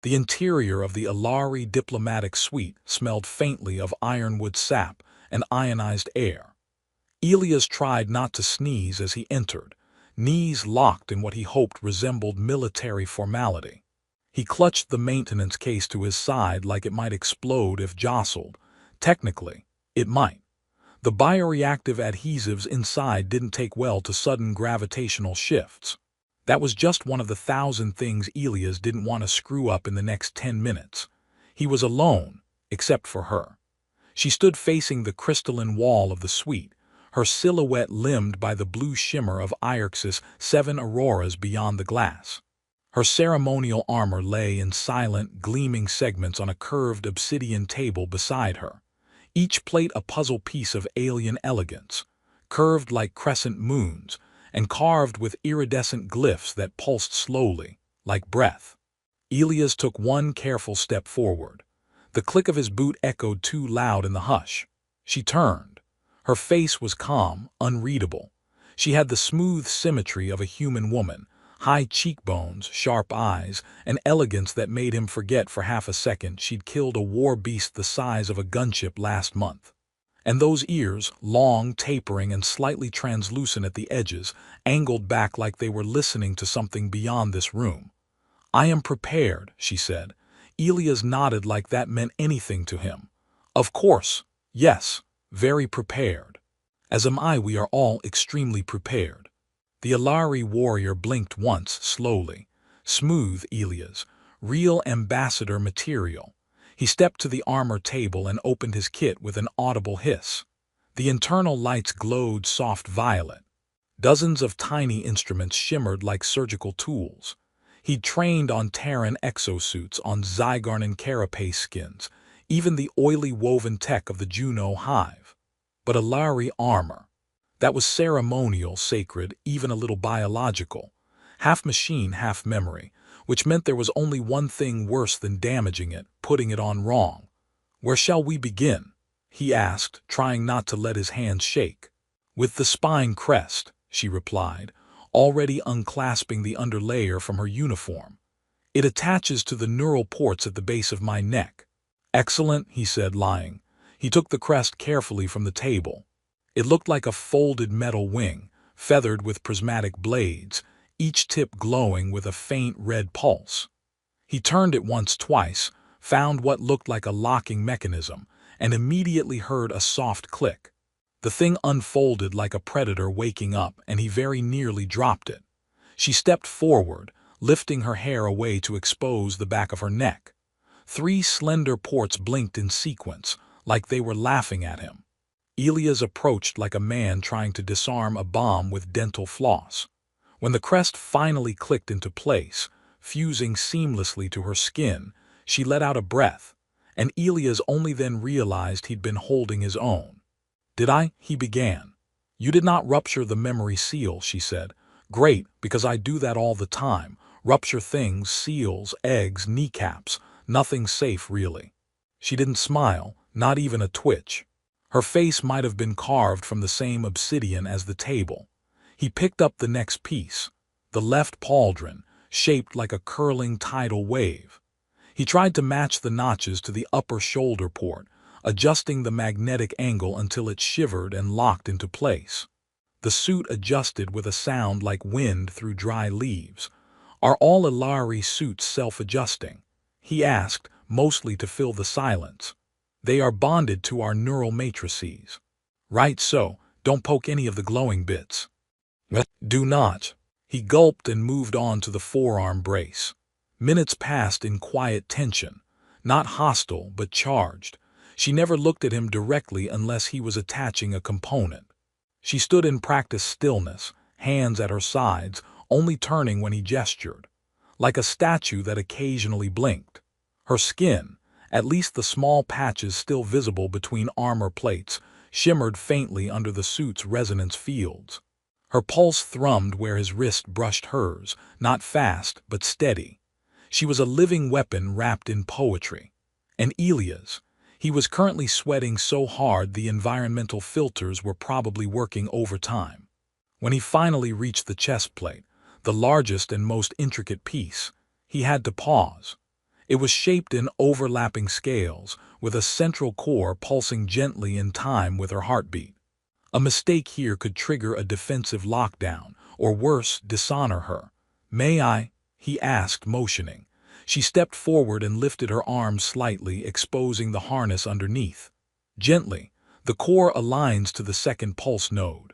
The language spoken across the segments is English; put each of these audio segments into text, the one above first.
The interior of the Ilari diplomatic suite smelled faintly of ironwood sap and ionized air. Elias tried not to sneeze as he entered, knees locked in what he hoped resembled military formality. He clutched the maintenance case to his side like it might explode if jostled. Technically, it might. The bioreactive adhesives inside didn't take well to sudden gravitational shifts. That was just one of the 1,000 things Elias didn't want to screw up in the next 10 minutes. He was alone, except for her. She stood facing the crystalline wall of the suite, her silhouette limned by the blue shimmer of Iarx's 7 auroras beyond the glass. Her ceremonial armor lay in silent, gleaming segments on a curved obsidian table beside her, each plate a puzzle piece of alien elegance, curved like crescent moons, and carved with iridescent glyphs that pulsed slowly, like breath. Elias took one careful step forward. The click of his boot echoed too loud in the hush. She turned. Her face was calm, unreadable. She had the smooth symmetry of a human woman, high cheekbones, sharp eyes, an elegance that made him forget for half a second she'd killed a war beast the size of a gunship last month. And those ears, long, tapering, and slightly translucent at the edges, angled back like they were listening to something beyond this room. "I am prepared," she said. Elias nodded like that meant anything to him. "Of course, yes, very prepared. As am I. We are all extremely prepared." The Ilari warrior blinked once, slowly. Smooth, Elias. Real ambassador material. He stepped to the armor table and opened his kit with an audible hiss. The internal lights glowed soft violet. Dozens of tiny instruments shimmered like surgical tools. He'd trained on Terran exosuits, on Zygarnan carapace skins, even the oily woven tech of the Juno hive. But Ilari armor. That was ceremonial, sacred, even a little biological. Half machine, half memory, which meant there was only one thing worse than damaging it, putting it on wrong. "Where shall we begin?" he asked, trying not to let his hands shake. "With the spine crest," she replied, already unclasping the underlayer from her uniform. "It attaches to the neural ports at the base of my neck." "Excellent," he said, lying. He took the crest carefully from the table. It looked like a folded metal wing, feathered with prismatic blades, each tip glowing with a faint red pulse. He turned it once, twice, found what looked like a locking mechanism, and immediately heard a soft click. The thing unfolded like a predator waking up, and he very nearly dropped it. She stepped forward, lifting her hair away to expose the back of her neck. 3 slender ports blinked in sequence, like they were laughing at him. Elias approached like a man trying to disarm a bomb with dental floss. When the crest finally clicked into place, fusing seamlessly to her skin, she let out a breath, and Elias only then realized he'd been holding his own. "Did I?" he began. "You did not rupture the memory seal," she said. "Great, because I do that all the time. Rupture things, seals, eggs, kneecaps. Nothing safe, really." She didn't smile, not even a twitch. Her face might have been carved from the same obsidian as the table. He picked up the next piece, the left pauldron, shaped like a curling tidal wave. He tried to match the notches to the upper shoulder port, adjusting the magnetic angle until it shivered and locked into place. The suit adjusted with a sound like wind through dry leaves. "Are all Ilari suits self-adjusting?" he asked, mostly to fill the silence. "They are bonded to our neural matrices." "Right so, don't poke any of the glowing bits." "Do not." He gulped and moved on to the forearm brace. Minutes passed in quiet tension, not hostile but charged. She never looked at him directly unless he was attaching a component. She stood in practiced stillness, hands at her sides, only turning when he gestured, like a statue that occasionally blinked. Her skin, at least the small patches still visible between armor plates, shimmered faintly under the suit's resonance fields. Her pulse thrummed where his wrist brushed hers, not fast but steady. She was a living weapon wrapped in poetry. And Elias, he was currently sweating so hard the environmental filters were probably working overtime. When he finally reached the chest plate, the largest and most intricate piece, he had to pause. It was shaped in overlapping scales, with a central core pulsing gently in time with her heartbeat. A mistake here could trigger a defensive lockdown, or worse, dishonor her. "May I?" he asked, motioning. She stepped forward and lifted her arms slightly, exposing the harness underneath. Gently, the core aligns to the second pulse node.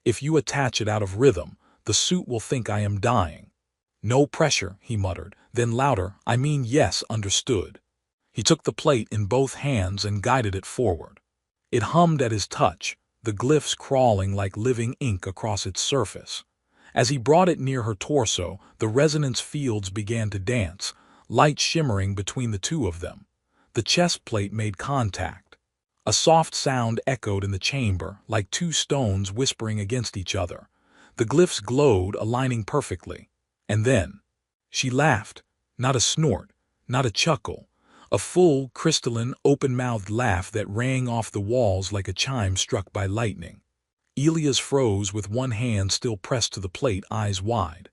"If you attach it out of rhythm, the suit will think I am dying." "No pressure," he muttered, then louder, "I mean yes, understood." He took the plate in both hands and guided it forward. It hummed at his touch, the glyphs crawling like living ink across its surface. As he brought it near her torso, the resonance fields began to dance, light shimmering between the two of them. The chest plate made contact. A soft sound echoed in the chamber, like two stones whispering against each other. The glyphs glowed, aligning perfectly. And then, she laughed, not a snort, not a chuckle, a full, crystalline, open-mouthed laugh that rang off the walls like a chime struck by lightning. Elias froze with one hand still pressed to the plate, eyes wide.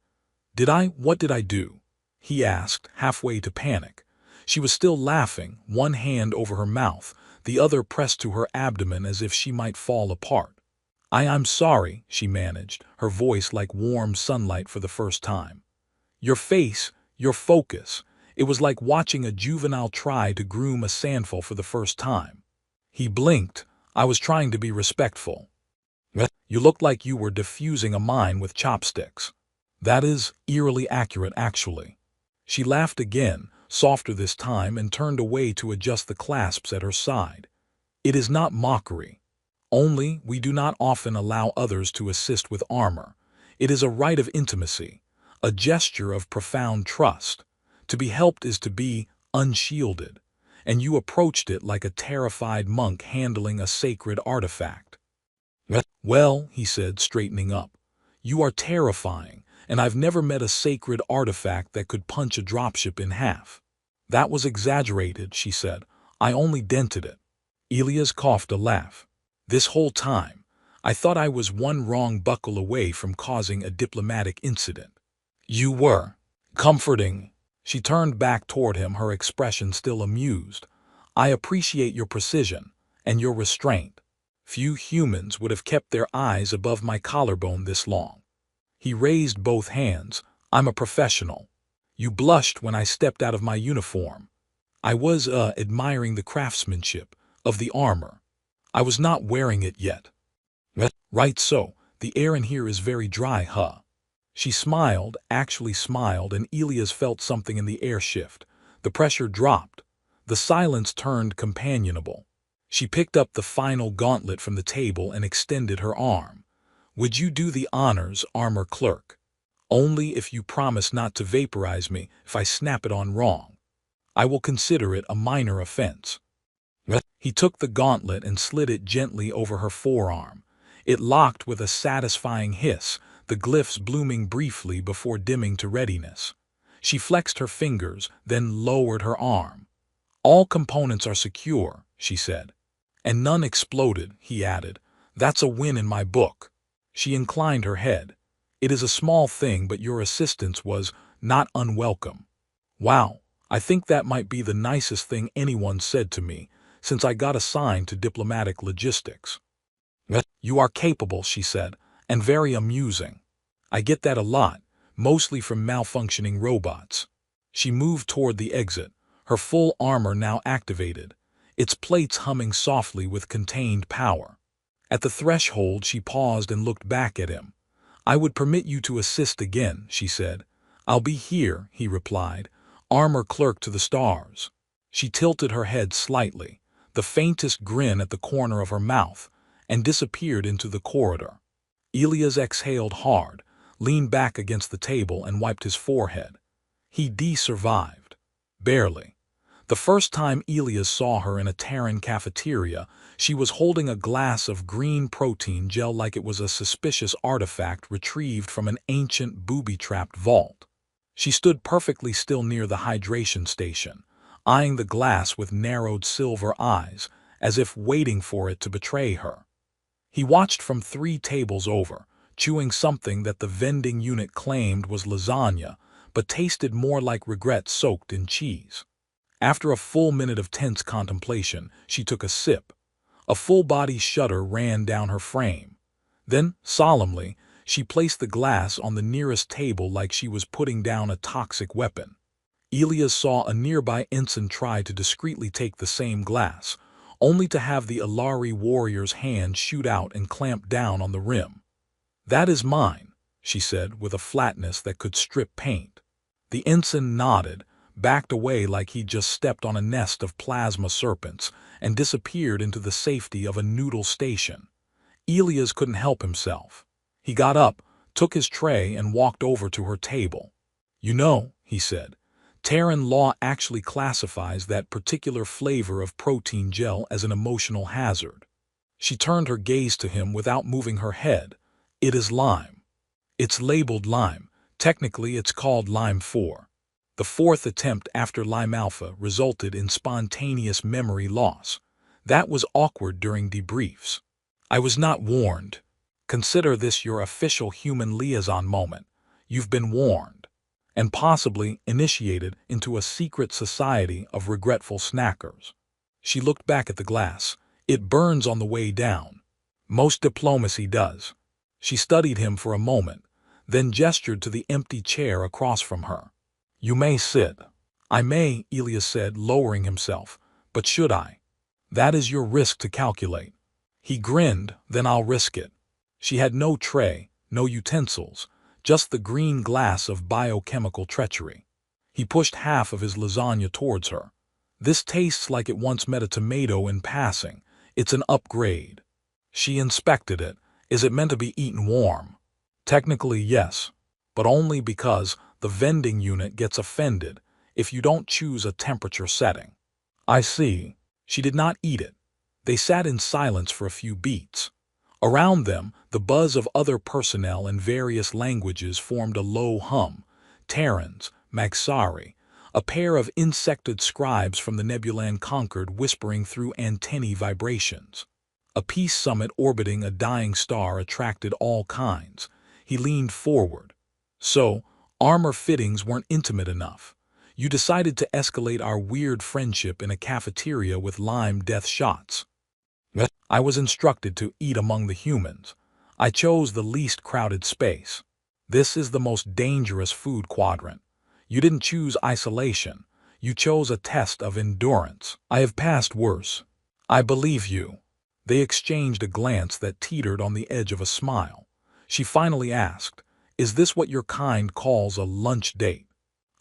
What did I do?" he asked, halfway to panic. She was still laughing, one hand over her mouth, the other pressed to her abdomen as if she might fall apart. I'm sorry," she managed, her voice like warm sunlight for the first time. "Your face, your focus, it was like watching a juvenile try to groom a sandful for the first time." He blinked. "I was trying to be respectful." "You looked like you were diffusing a mine with chopsticks." "That is eerily accurate, actually." She laughed again, softer this time, and turned away to adjust the clasps at her side. "It is not mockery. Only, we do not often allow others to assist with armor. It is a rite of intimacy, a gesture of profound trust. To be helped is to be unshielded, and you approached it like a terrified monk handling a sacred artifact." "Well," he said, straightening up, "you are terrifying, and I've never met a sacred artifact that could punch a dropship in half." "That was exaggerated," she said. "I only dented it." Elias coughed a laugh. "This whole time, I thought I was one wrong buckle away from causing a diplomatic incident." "You were." "Comforting." She turned back toward him, her expression still amused. "I appreciate your precision and your restraint. Few humans would have kept their eyes above my collarbone this long." He raised both hands. "I'm a professional. You blushed when I stepped out of my uniform." "I was, admiring the craftsmanship of the armor. I was not wearing it yet." "Right so. The air in here is very dry, huh?" She smiled, actually smiled, and Elias felt something in the air shift. The pressure dropped. The silence turned companionable. She picked up the final gauntlet from the table and extended her arm. "Would you do the honors, armor clerk? Only if you promise not to vaporize me if I snap it on wrong. I will consider it a minor offense." He took the gauntlet and slid it gently over her forearm. It locked with a satisfying hiss, the glyphs blooming briefly before dimming to readiness. She flexed her fingers, then lowered her arm. "All components are secure," she said. "And none exploded," he added. "That's a win in my book." She inclined her head. "It is a small thing, but your assistance was not unwelcome." "Wow, I think that might be the nicest thing anyone said to me since I got assigned to diplomatic logistics." "You are capable," she said, "and very amusing. I get that a lot, mostly from malfunctioning robots." She moved toward the exit, her full armor now activated, its plates humming softly with contained power. At the threshold, she paused and looked back at him. "I would permit you to assist again," she said. "I'll be here," he replied, "armor clerk to the stars." She tilted her head slightly, the faintest grin at the corner of her mouth, and disappeared into the corridor. Elias exhaled hard, leaned back against the table, and wiped his forehead. He survived. Barely. The first time Elias saw her in a Terran cafeteria, she was holding a glass of green protein gel like it was a suspicious artifact retrieved from an ancient booby-trapped vault. She stood perfectly still near the hydration station, eyeing the glass with narrowed silver eyes, as if waiting for it to betray her. He watched from 3 tables over, chewing something that the vending unit claimed was lasagna, but tasted more like regret soaked in cheese. After a full minute of tense contemplation, she took a sip. A full-body shudder ran down her frame. Then, solemnly, she placed the glass on the nearest table like she was putting down a toxic weapon. Elias saw a nearby ensign try to discreetly take the same glass, only to have the Ilari warrior's hand shoot out and clamp down on the rim. "That is mine," she said with a flatness that could strip paint. The ensign nodded, backed away like he'd just stepped on a nest of plasma serpents, and disappeared into the safety of a noodle station. Elias couldn't help himself. He got up, took his tray, and walked over to her table. "You know," he said, "Terran law actually classifies that particular flavor of protein gel as an emotional hazard." She turned her gaze to him without moving her head. "It is lime. It's labeled lime. Technically, it's called lime 4. The fourth attempt after lime alpha resulted in spontaneous memory loss. That was awkward during debriefs. I was not warned. Consider this your official human liaison moment. You've been warned, and possibly initiated into a secret society of regretful snackers." She looked back at the glass. "It burns on the way down. Most diplomacy does." She studied him for a moment, then gestured to the empty chair across from her. "You may sit." "I may," Elias said, lowering himself. "But should I?" "That is your risk to calculate." He grinned. "Then I'll risk it." She had no tray, no utensils, just the green glass of biochemical treachery. He pushed half of his lasagna towards her. "This tastes like it once met a tomato in passing. It's an upgrade." She inspected it. "Is it meant to be eaten warm?" "Technically, yes, but only because the vending unit gets offended if you don't choose a temperature setting." "I see." She did not eat it. They sat in silence for a few beats. Around them, the buzz of other personnel in various languages formed a low hum. Terrans, Magsari, a pair of insected scribes from the Nebulan conquered whispering through antennae vibrations. A peace summit orbiting a dying star attracted all kinds. He leaned forward. "So, armor fittings weren't intimate enough. You decided to escalate our weird friendship in a cafeteria with lime death shots." "I was instructed to eat among the humans. I chose the least crowded space. This is the most dangerous food quadrant. You didn't choose isolation. You chose a test of endurance. I have passed worse." "I believe you." They exchanged a glance that teetered on the edge of a smile. She finally asked, "Is this what your kind calls a lunch date?"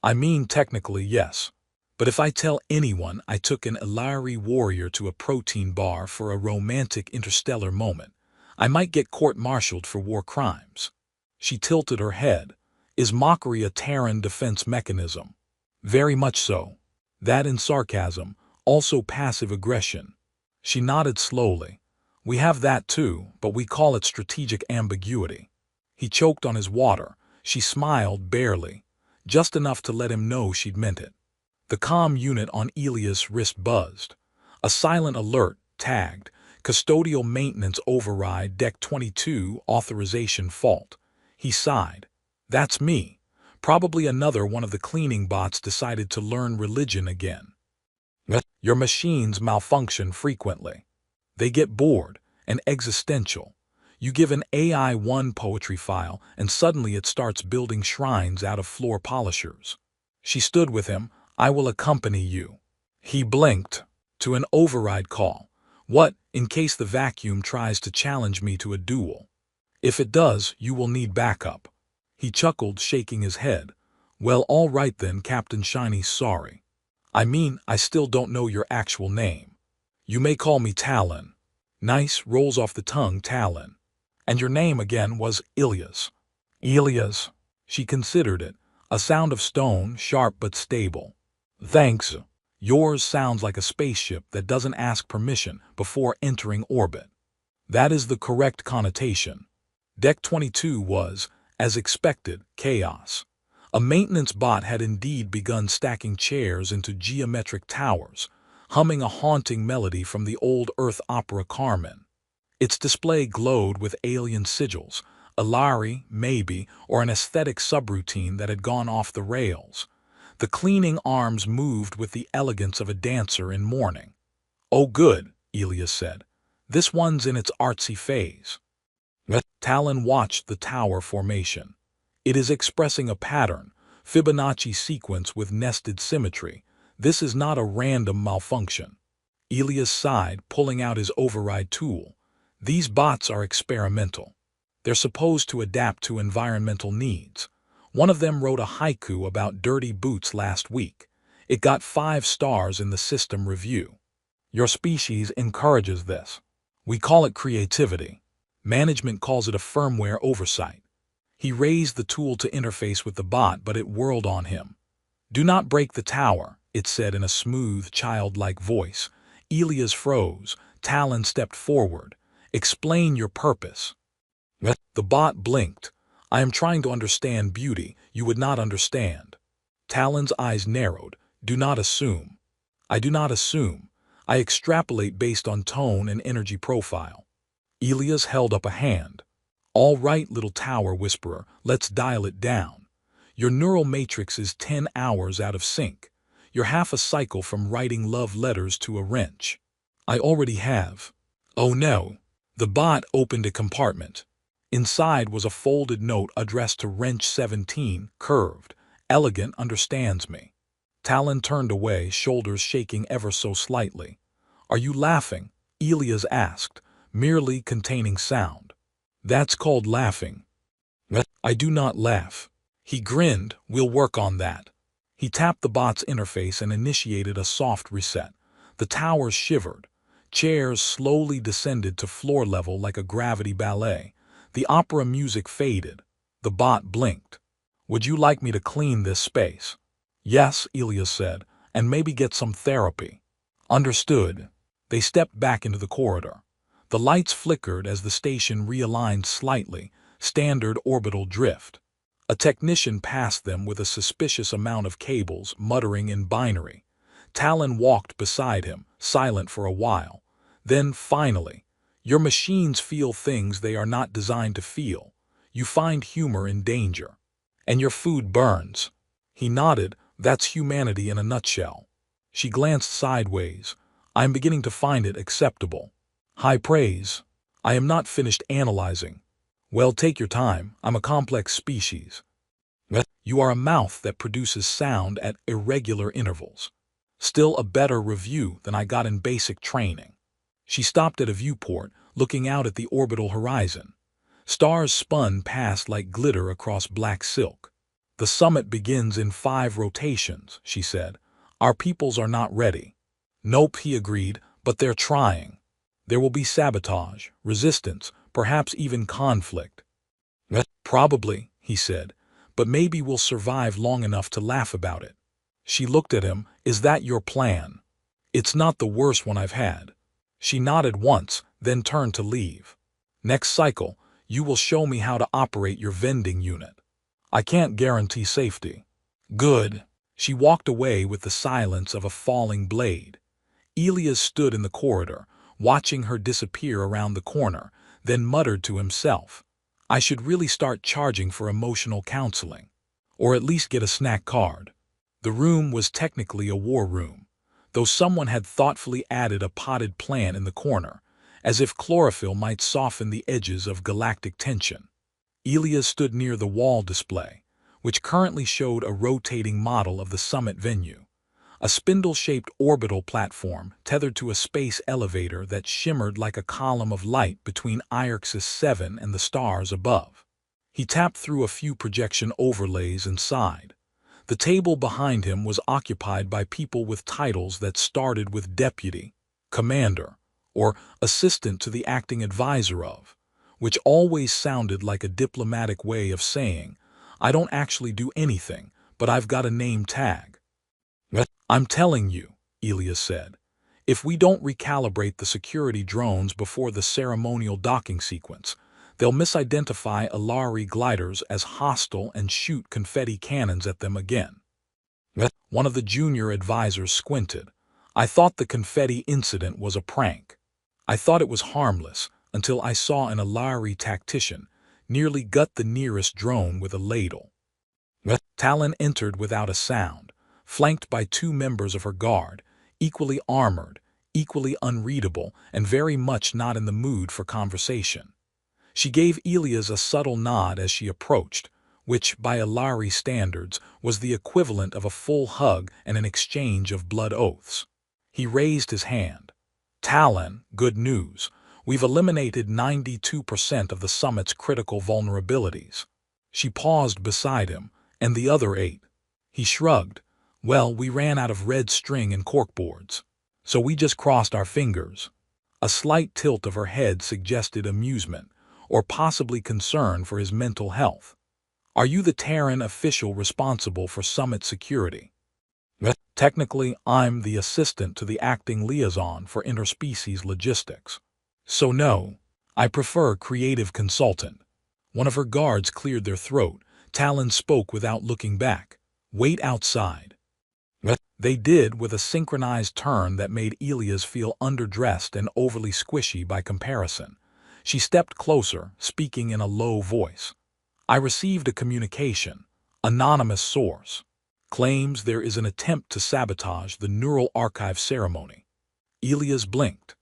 "I mean, technically, yes. But if I tell anyone I took an Ilari warrior to a protein bar for a romantic interstellar moment, I might get court-martialed for war crimes." She tilted her head. "Is mockery a Terran defense mechanism?" "Very much so. That and sarcasm, also passive aggression." She nodded slowly. "We have that too, but we call it strategic ambiguity." He choked on his water. She smiled barely, just enough to let him know she'd meant it. The comm unit on Elias' wrist buzzed. A silent alert, tagged, "Custodial Maintenance Override Deck 22 Authorization Fault." He sighed. "That's me. Probably another one of the cleaning bots decided to learn religion again." "Your machines malfunction frequently. They get bored and existential. You give an AI-1 poetry file and suddenly it starts building shrines out of floor polishers." She stood with him. "I will accompany you." He blinked. "To an override call. What, in case the vacuum tries to challenge me to a duel?" "If it does, you will need backup." He chuckled, shaking his head. "Well, all right then, Captain Shiny, sorry. I mean, I still don't know your actual name." "You may call me Talon." "Nice, rolls off the tongue, Talon. And your name again was Ilias." "Elias." She considered it. A sound of stone, sharp but stable. "Thanks. Yours sounds like a spaceship that doesn't ask permission before entering orbit." That is the correct connotation. Deck 22 was, as expected, chaos. A maintenance bot had indeed begun stacking chairs into geometric towers, humming a haunting melody from the old Earth opera Carmen. Its display glowed with alien sigils, a Lari, maybe, or an aesthetic subroutine that had gone off the rails. The cleaning arms moved with the elegance of a dancer in mourning. "Oh good," Elias said. "This one's in its artsy phase." Talon watched the tower formation. "It is expressing a pattern, Fibonacci sequence with nested symmetry. This is not a random malfunction." Elias sighed, pulling out his override tool. "These bots are experimental. They're supposed to adapt to environmental needs. One of them wrote a haiku about dirty boots last week. It got 5 stars in the system review. Your species encourages this. We call it creativity. Management calls it a firmware oversight." He raised the tool to interface with the bot, but it whirled on him. "Do not break the tower," it said in a smooth, childlike voice. Elias froze. Talon stepped forward. "Explain your purpose." The bot blinked. "I am trying to understand beauty. You would not understand." Talon's eyes narrowed. "Do not assume." "I do not assume. I extrapolate based on tone and energy profile." Elias held up a hand. "All right, little tower whisperer, let's dial it down. Your neural matrix is 10 hours out of sync. You're half a cycle from writing love letters to a wrench." "I already have." "Oh no." The bot opened a compartment. Inside was a folded note addressed to Wrench 17, curved. "Elegant understands me." Talon turned away, shoulders shaking ever so slightly. "Are you laughing?" Elias asked, merely containing sound. "That's called laughing." "I do not laugh." He grinned. "We'll work on that." He tapped the bot's interface and initiated a soft reset. The tower shivered. Chairs slowly descended to floor level like a gravity ballet. The opera music faded. The bot blinked. "Would you like me to clean this space?" "Yes," Elias said, "and maybe get some therapy." "Understood." They stepped back into the corridor. The lights flickered as the station realigned slightly, standard orbital drift. A technician passed them with a suspicious amount of cables, muttering in binary. Talon walked beside him, silent for a while. Then, finally, "Your machines feel things they are not designed to feel. You find humor in danger. And your food burns." He nodded. "That's humanity in a nutshell." She glanced sideways. "I am beginning to find it acceptable." "High praise." "I am not finished analyzing." "Well, take your time. I'm a complex species." "You are a mouth that produces sound at irregular intervals." "Still a better review than I got in basic training." She stopped at a viewport, looking out at the orbital horizon. Stars spun past like glitter across black silk. "The summit begins in 5 rotations," she said. "Our peoples are not ready." "Nope," he agreed, "but they're trying. There will be sabotage, resistance, perhaps even conflict." "Probably," he said, "but maybe we'll survive long enough to laugh about it." She looked at him. "Is that your plan?" "It's not the worst one I've had." She nodded once, then turned to leave. "Next cycle, you will show me how to operate your vending unit." "I can't guarantee safety." "Good." She walked away with the silence of a falling blade. Elias stood in the corridor, watching her disappear around the corner, then muttered to himself, "I should really start charging for emotional counseling. Or at least get a snack card." The room was technically a war room, though someone had thoughtfully added a potted plant in the corner, as if chlorophyll might soften the edges of galactic tension. Elias stood near the wall display, which currently showed a rotating model of the summit venue. A spindle-shaped orbital platform tethered to a space elevator that shimmered like a column of light between Iarxis 7 and the stars above. He tapped through a few projection overlays and sighed. The table behind him was occupied by people with titles that started with deputy, commander, or assistant to the acting advisor of, which always sounded like a diplomatic way of saying, "I don't actually do anything, but I've got a name tag." "I'm telling you," Elias said, "if we don't recalibrate the security drones before the ceremonial docking sequence, they'll misidentify Alari gliders as hostile and shoot confetti cannons at them again." One of the junior advisors squinted. "I thought the confetti incident was a prank. I thought it was harmless until I saw an Alari tactician nearly gut the nearest drone with a ladle." Talon entered without a sound. flanked by 2 members of her guard, equally armored, equally unreadable, and very much not in the mood for conversation. She gave Elias a subtle nod as she approached, which, by Ilari standards, was the equivalent of a full hug and an exchange of blood oaths. He raised his hand. "Talon, good news. We've eliminated 92% of the summit's critical vulnerabilities." She paused beside him, "And the other 8?" He shrugged. "Well, we ran out of red string and corkboards. So we just crossed our fingers." A slight tilt of her head suggested amusement, or possibly concern for his mental health. "Are you the Terran official responsible for summit security?" "Technically, I'm the assistant to the acting liaison for interspecies logistics. So no, I prefer creative consultant." One of her guards cleared their throat. Talon spoke without looking back. "Wait outside." They did, with a synchronized turn that made Elias feel underdressed and overly squishy by comparison. She stepped closer, speaking in a low voice. "I received a communication. Anonymous source. Claims there is an attempt to sabotage the neural archive ceremony." Elias blinked.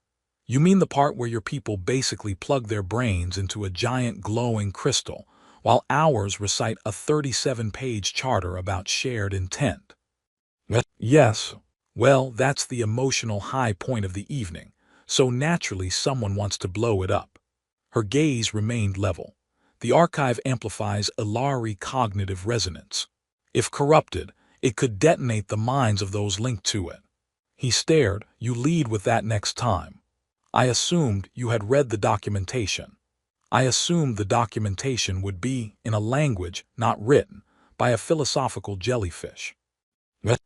"You mean the part where your people basically plug their brains into a giant glowing crystal, while ours recite a 37-page charter about shared intent?" "Yes. Well, that's the emotional high point of the evening, so naturally someone wants to blow it up." Her gaze remained level. "The archive amplifies Ilari cognitive resonance. If corrupted, it could detonate the minds of those linked to it." He stared. "You lead with that next time." "I assumed you had read the documentation." "I assumed the documentation would be in a language not written by a philosophical jellyfish."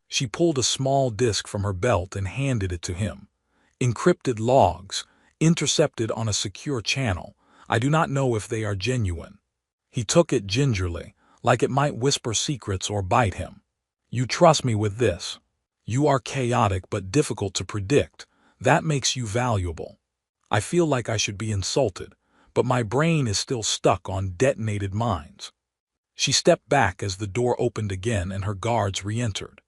She pulled a small disk from her belt and handed it to him. "Encrypted logs, intercepted on a secure channel. I do not know if they are genuine." He took it gingerly, like it might whisper secrets or bite him. "You trust me with this. You are chaotic but difficult to predict. That makes you valuable. I feel like I should be insulted, but my brain is still stuck on detonated mines." She stepped back as the door opened again and her guards re-entered.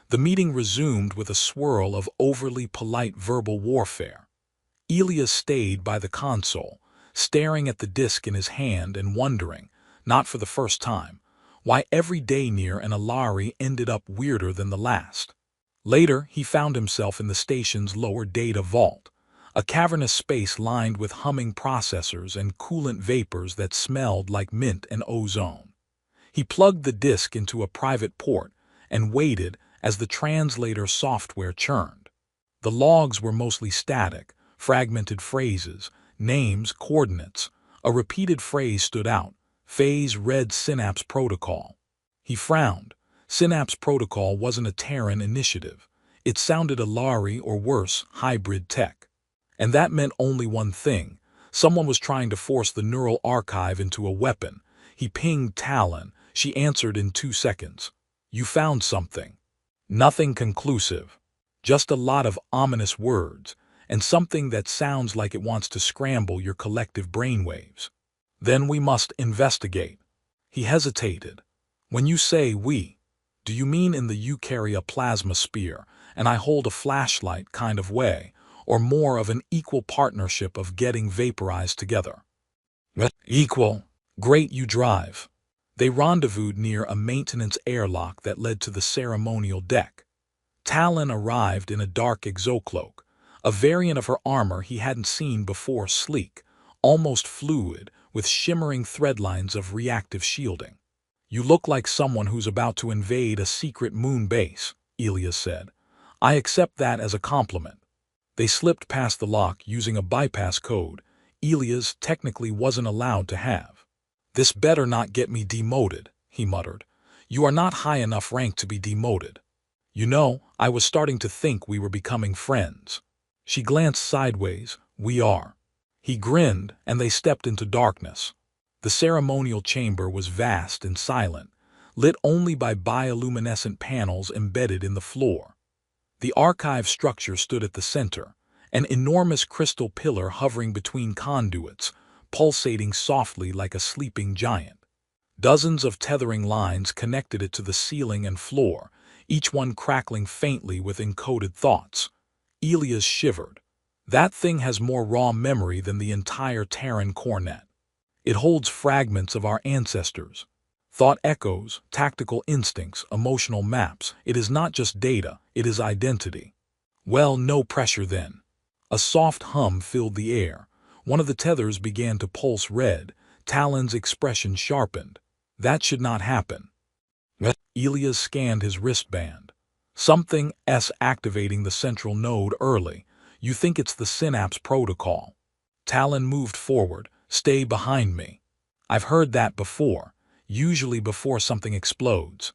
The meeting resumed with a swirl of overly polite verbal warfare. Elias stayed by the console, staring at the disk in his hand and wondering, not for the first time, why every day near an Ilari ended up weirder than the last. Later, he found himself in the station's lower data vault, a cavernous space lined with humming processors and coolant vapors that smelled like mint and ozone. He plugged the disk into a private port and waited as the translator software churned. The logs were mostly static, fragmented phrases, names, coordinates. A repeated phrase stood out: "Phase Red Synapse Protocol." He frowned. Synapse Protocol wasn't a Terran initiative. It sounded Ilari, or worse, hybrid tech. And that meant only one thing. Someone was trying to force the neural archive into a weapon. He pinged Talon. She answered in 2 seconds. "You found something." "Nothing conclusive. Just a lot of ominous words, and something that sounds like it wants to scramble your collective brainwaves." "Then we must investigate." He hesitated. "When you say we, do you mean in the you carry a plasma spear, and I hold a flashlight kind of way, or more of an equal partnership of getting vaporized together?" "Equal. Great, you drive." They rendezvoused near a maintenance airlock that led to the ceremonial deck. Talon arrived in a dark exocloak, a variant of her armor he hadn't seen before, sleek, almost fluid, with shimmering threadlines of reactive shielding. "You look like someone who's about to invade a secret moon base," Elias said. "I accept that as a compliment." They slipped past the lock using a bypass code Elias technically wasn't allowed to have. "This better not get me demoted," he muttered. "You are not high enough rank to be demoted. You know, I was starting to think we were becoming friends." She glanced sideways. "We are." He grinned, and they stepped into darkness. The ceremonial chamber was vast and silent, lit only by bioluminescent panels embedded in the floor. The archive structure stood at the center, an enormous crystal pillar hovering between conduits, pulsating softly like a sleeping giant. Dozens of tethering lines connected it to the ceiling and floor, each one crackling faintly with encoded thoughts. Elias shivered. That thing has more raw memory than the entire Terran cornet. It holds fragments of our ancestors. Thought echoes, tactical instincts, emotional maps. It is not just data, it is identity. Well, no pressure then. A soft hum filled the air. One of the tethers began to pulse red. Talon's expression sharpened. That should not happen. Elias scanned his wristband. Something S activating the central node early. You think it's the synapse protocol. Talon moved forward. Stay behind me. I've heard that before, usually before something explodes.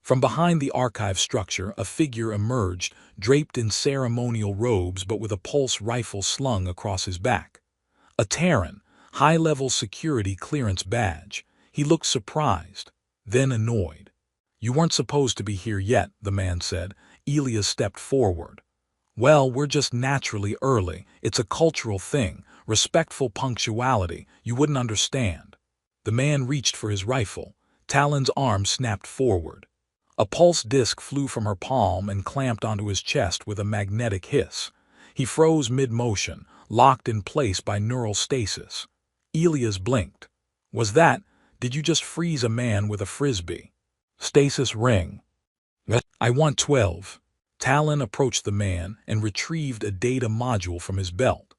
From behind the archive structure, a figure emerged, draped in ceremonial robes but with a pulse rifle slung across his back. A Terran, high-level security clearance badge. He looked surprised, then annoyed. You weren't supposed to be here yet, the man said. Elias stepped forward. Well, we're just naturally early. It's a cultural thing, respectful punctuality. You wouldn't understand. The man reached for his rifle. Talon's arm snapped forward. A pulse disc flew from her palm and clamped onto his chest with a magnetic hiss. He froze mid-motion, locked in place by neural stasis. Elias blinked. Did you just freeze a man with a frisbee? Stasis ring. I want 12. Talon approached the man and retrieved a data module from his belt.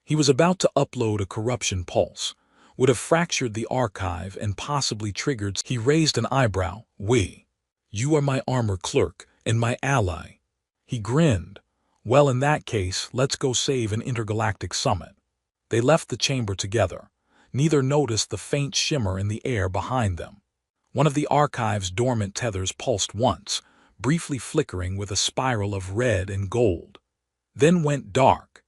He was about to upload a corruption pulse. Would have fractured the archive and possibly triggered. He raised an eyebrow. You are my armor clerk and my ally. He grinned. Well, in that case, let's go save an intergalactic summit. They left the chamber together. Neither noticed the faint shimmer in the air behind them. One of the archive's dormant tethers pulsed once, briefly flickering with a spiral of red and gold. Then went dark.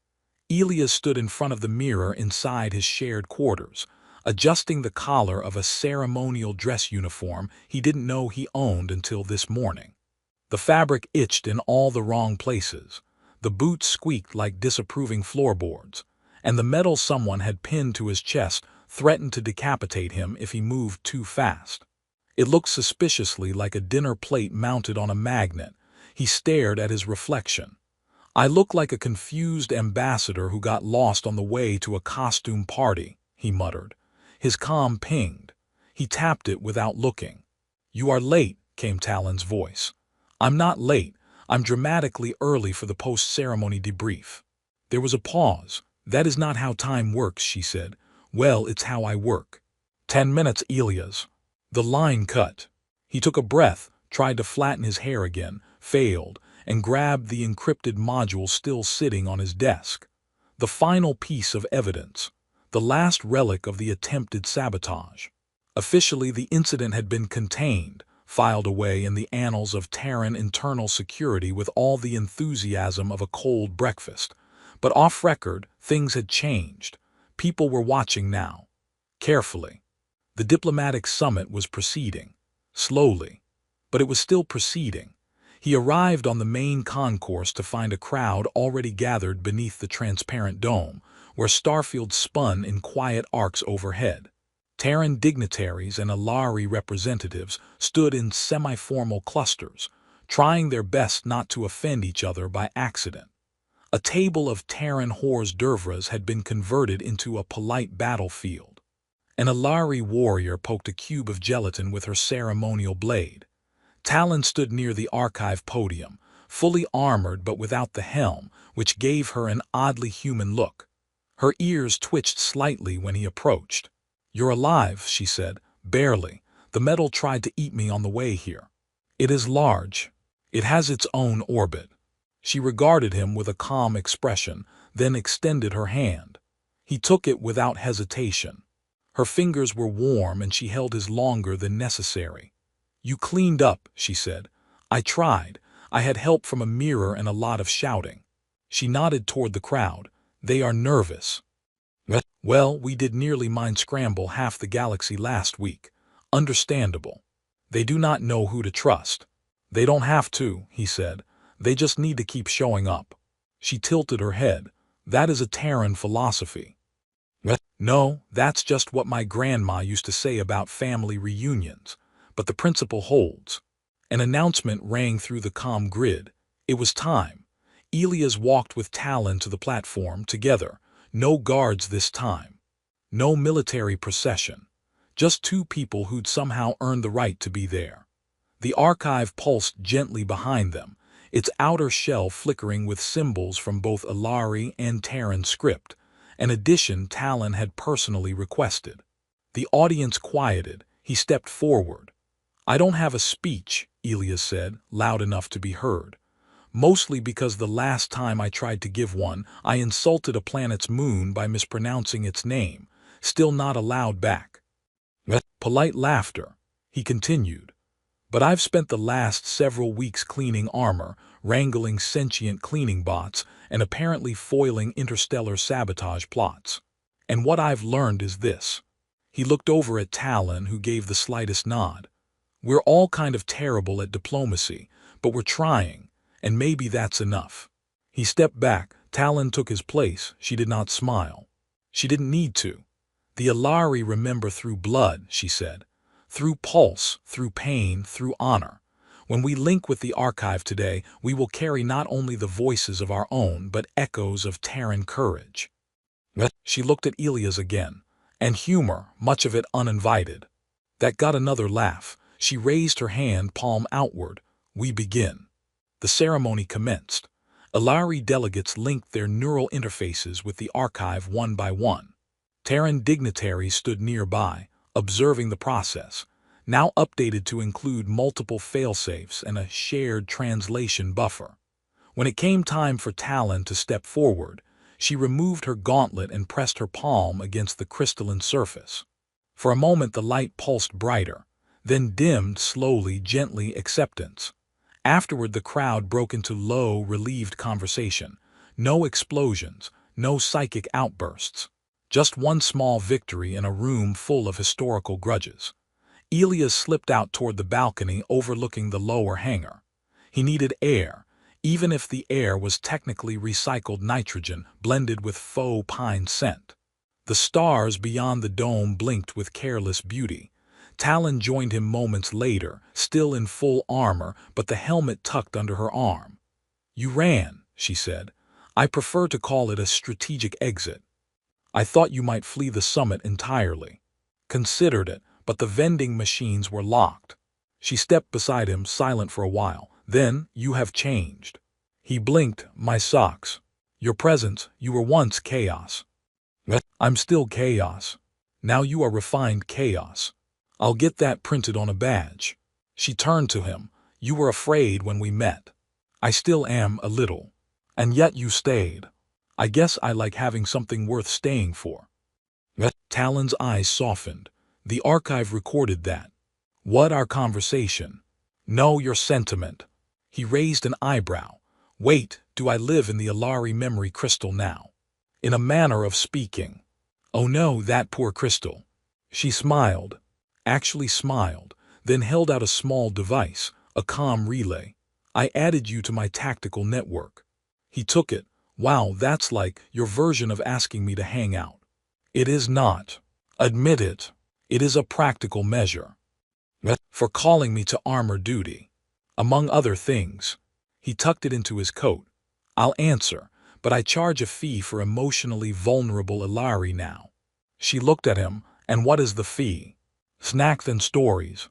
Elias stood in front of the mirror inside his shared quarters, adjusting the collar of a ceremonial dress uniform he didn't know he owned until this morning. The fabric itched in all the wrong places. The boots squeaked like disapproving floorboards, and the metal someone had pinned to his chest threatened to decapitate him if he moved too fast. It looked suspiciously like a dinner plate mounted on a magnet. He stared at his reflection. I look like a confused ambassador who got lost on the way to a costume party, he muttered. His comm pinged. He tapped it without looking. You are late, came Talon's voice. I'm not late. I'm dramatically early for the post-ceremony debrief. There was a pause. That is not how time works, she said. Well, it's how I work. 10 minutes, Elias. The line cut. He took a breath, tried to flatten his hair again, failed, and grabbed the encrypted module still sitting on his desk. The final piece of evidence. The last relic of the attempted sabotage. Officially, the incident had been contained, filed away in the annals of Terran internal security with all the enthusiasm of a cold breakfast. But off-record, things had changed. People were watching now. Carefully. The diplomatic summit was proceeding. Slowly. But it was still proceeding. He arrived on the main concourse to find a crowd already gathered beneath the transparent dome, where Starfield spun in quiet arcs overhead. Terran dignitaries and Alari representatives stood in semi-formal clusters, trying their best not to offend each other by accident. A table of Terran hors d'oeuvres had been converted into a polite battlefield. An Alari warrior poked a cube of gelatin with her ceremonial blade. Talon stood near the archive podium, fully armored but without the helm, which gave her an oddly human look. Her ears twitched slightly when he approached. You're alive, she said, barely. The metal tried to eat me on the way here. It is large. It has its own orbit. She regarded him with a calm expression, then extended her hand. He took it without hesitation. Her fingers were warm and she held his longer than necessary. You cleaned up, she said. I tried. I had help from a mirror and a lot of shouting. She nodded toward the crowd. They are nervous. Well, we did nearly mind scramble half the galaxy last week. Understandable. They do not know who to trust. They don't have to, he said. They just need to keep showing up. She tilted her head. That is a Terran philosophy. No, that's just what my grandma used to say about family reunions. But the principle holds. An announcement rang through the comm grid. It was time. Elias walked with Talon to the platform together. No guards this time. No military procession. Just two people who'd somehow earned the right to be there. The archive pulsed gently behind them, its outer shell flickering with symbols from both Ilari and Terran script, an addition Talon had personally requested. The audience quieted. He stepped forward. "I don't have a speech," Elias said, loud enough to be heard. "Mostly because the last time I tried to give one, I insulted a planet's moon by mispronouncing its name, still not allowed back." Polite laughter. He continued. "But I've spent the last several weeks cleaning armor, wrangling sentient cleaning bots, and apparently foiling interstellar sabotage plots. And what I've learned is this." He looked over at Talon, who gave the slightest nod. "We're all kind of terrible at diplomacy, but we're trying, and maybe that's enough." He stepped back. Talon took his place. She did not smile. She didn't need to. "The Ilari remember through blood," she said. "Through pulse, through pain, through honor. When we link with the archive today, we will carry not only the voices of our own, but echoes of Terran courage." She looked at Elias again. And humor, much of it uninvited. That got another laugh. She raised her hand, palm outward. "We begin." The ceremony commenced. Ilari delegates linked their neural interfaces with the archive one by one. Terran dignitaries stood nearby, observing the process, now updated to include multiple failsafes and a shared translation buffer. When it came time for Talon to step forward, she removed her gauntlet and pressed her palm against the crystalline surface. For a moment the light pulsed brighter, then dimmed slowly, gently, acceptance. Afterward the crowd broke into low, relieved conversation. No explosions, no psychic outbursts. Just one small victory in a room full of historical grudges. Elias slipped out toward the balcony overlooking the lower hangar. He needed air, even if the air was technically recycled nitrogen blended with faux pine scent. The stars beyond the dome blinked with careless beauty. Talon joined him moments later, still in full armor, but the helmet tucked under her arm. "You ran," she said. "I prefer to call it a strategic exit. I thought you might flee the summit entirely. Considered it, but the vending machines were locked." She stepped beside him, silent for a while. "Then, you have changed." He blinked. "My socks. Your presence, you were once chaos." "I'm still chaos. Now you are refined chaos. I'll get that printed on a badge." She turned to him. "You were afraid when we met. I still am, a little. And yet you stayed. I guess I like having something worth staying for." Talon's eyes softened. "The archive recorded that." "What, our conversation?" "No, your sentiment." He raised an eyebrow. "Wait, do I live in the Ilari memory crystal now?" "In a manner of speaking." "Oh no, that poor crystal." She smiled. Actually smiled, then held out a small device, a comm relay. "I added you to my tactical network." He took it. "Wow, that's like your version of asking me to hang out." "It is not. Admit it. It is a practical measure." "For calling me to armor duty. Among other things." He tucked it into his coat. "I'll answer, but I charge a fee for emotionally vulnerable Ilari now." She looked at him. "And what is the fee?" "Snacks and stories."